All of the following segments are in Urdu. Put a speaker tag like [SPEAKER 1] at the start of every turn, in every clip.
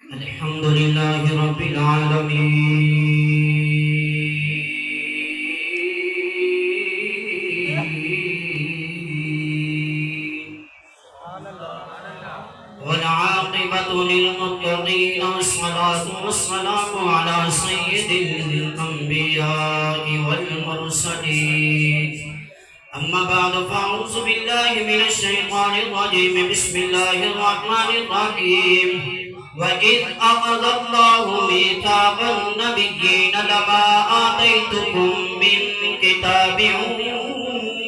[SPEAKER 1] الحمد لله رب العالمين والعاقبة للمتقين والصلاة والسلام على سيد الأنبياء والمرسلين أما بعد فأعوذ بالله من الشيطان الرجيم بسم الله الرحمن الرحيم وَإِذْ أَخَذَ اللَّهُ مِيثَاقَ النَّبِيِّينَ لَمَا آتَيْتُكُم مِّن كِتَابٍ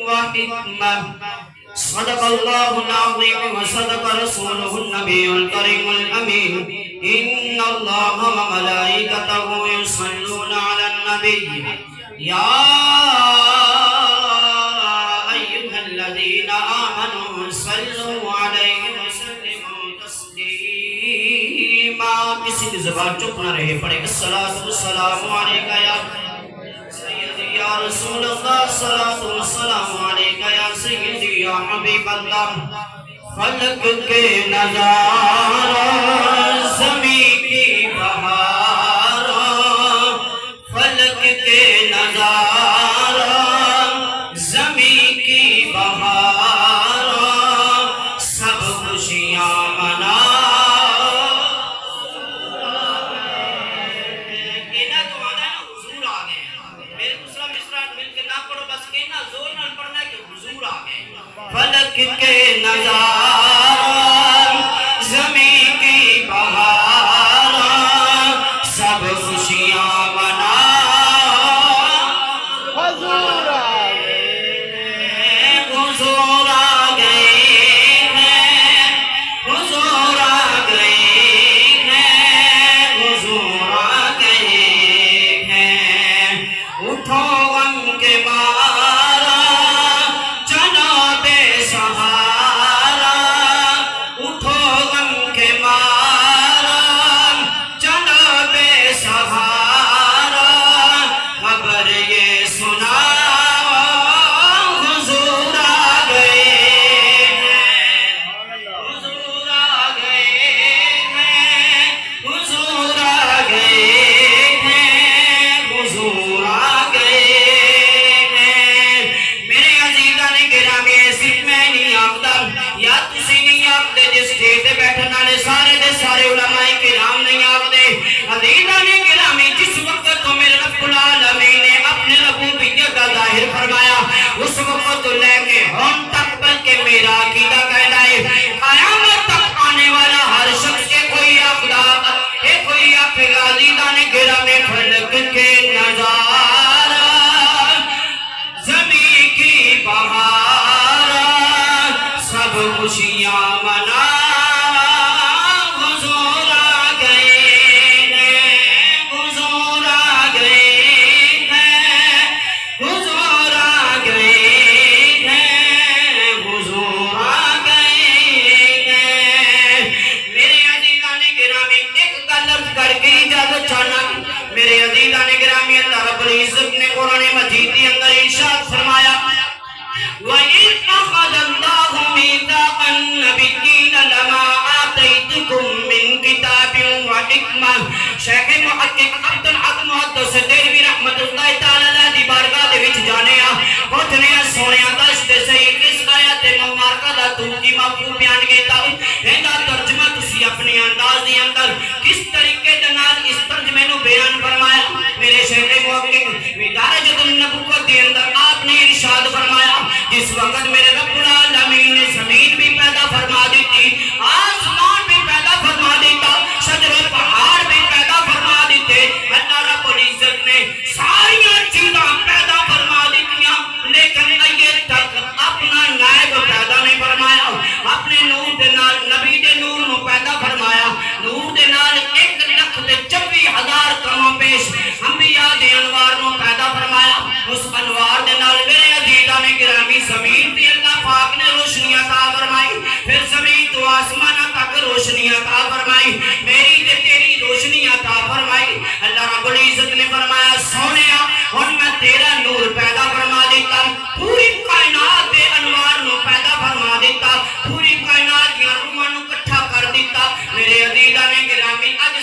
[SPEAKER 1] وَحِكْمَةٍ صدق الله العظيم وصدق رسوله النبي الكريم الأمين إن الله وملائكته يصلون على النبي يا أيها الذين آمنوا صلوا عليه وسلموا تسليما کسی کی زبان چپ نہ رہے پڑھے الصلاة والسلام علیکہ یا سیدی یا رسول اللہ الصلاة والسلام علیکہ یا سیدی یا حبیب اللہ فلک کے نظارہ زمین کی بہارہ فلک کے نظارہ زمین کی بہارہ سب خوشیاں منا فلک کے نظارہ زمین کی بہارہ سب خوشیاں منا حضور آ گئے ہیں حضور آ گئے ہیں حضور آ گئے ہیں اٹھو غم کے مارا جناب سہارا اٹھو غم کے مارا جناب سہارا خبر یہ سنا حضور آ گئے ہیں حضور آ گئے ہیں حضور آ گئے ہیں حضور آ گئے ہیں میرے عزیزاں نے گرامی صرف میں نہیں آقدہ یا تسی نہیں آقدے جس سٹیج دے بیٹھن والے سارے دے سارے علماء کرام نہیں آقدے عزیزاں نے گرامی جس وقت تو میرے رب العالمین نے اپنے ربوبیت کا ظاہر فرمایا اس وقت تو لے کے ہم تک بلکہ میرا عقیدہ کہنا ہے قیامت تک آنے والا ہر شخص کے کوئی آقدہ کوئی آقدہ عزیزاں نے گرامی فلک کے نظارہ زمین کی بہارہ سب خوشیاں منا حضور آ گئے ہیں حضور آ گئے ہیں حضور آ گئے ہیں حضور آ گئے ہیں میرے عزیزان گرامی ایک لفظ کر کے اجازت چاہنا میرے عزیزان گرامی اللہ رب العزت نے قرآن مجید کے اندر ارشاد فرمایا وَإِذْ أَخَذَ اللَّهُ مِيثَاقَ النَّبِيِّينَ لَمَا آتَيْتُكُم مِّن كِتَابٍ وَحِكْمَةٍ شیخ محقق عبدالحق محدث دہلوی رحمت اللہ تعالی علیہ دی بارگاہ دے وچ جانے پوچھنے سونیا دس تے صحیح کس آیت مبارکہ دا ترکی مفہوم بیان کیتا ایندا ترجمہ تسی اپنے انداز دے اندر کس طریقے دے نال اس ترجمے نو بیان فرمایا میرے شیخ محقق مدارج النبوت دے اندر آپ نے ارشاد فرمایا جس وقت میرے رب العالمین نے زمین بھی پیدا فرما دیتی آسمان بھی پیدا فرما دیتا شجر و پہاڑ بھی پیدا فرما دیتے اللہ رب العزت نے ساری چیزاں پیدا فرما دیتیاں لیکن یہ تک اپنا نائب پیدا نہیں فرمایا اپنے نور دے نال نبی دے نور نو پیدا فرمایا نور دے نال 1,26,000 کم پیش انبیاء دے انوار نو پیدا فرمایا اس انوار دے نال میرے عزیزاں نے گرامی زمین تے اللہ پاک نے روشنی عطا فرمائی پھر زمین تو آسمان تک روشنی عطا فرمائی میری تے تیری روشنی عطا فرمائی اللہ رب العزت نے فرمایا سونیا ہن میں تیرا نور پیدا فرما دیتا پوری کائنات دے انوار نو پیدا فرما دیتا پوری کائنات دی روحاں نو اکٹھا کر دیتا میرے عزیزاں نے گرامی اج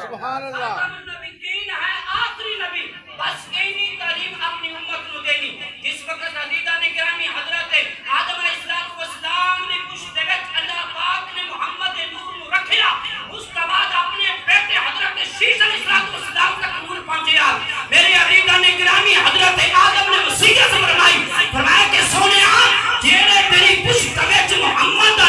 [SPEAKER 2] سبحان اللہ
[SPEAKER 1] خاتم النبیین ہے آخری نبی بس اینی تعلیم اپنی امت نو دینی جس وقت عزیزان گرامی حضرت آدم علیہ السلام نے پشت وچ اللہ پاک نے محمد نور نو رکھیا اس کے بعد اپنے بیٹے حضرت شیش علیہ السلام تک نور پہنچیا میرے عزیزان گرامی حضرت آدم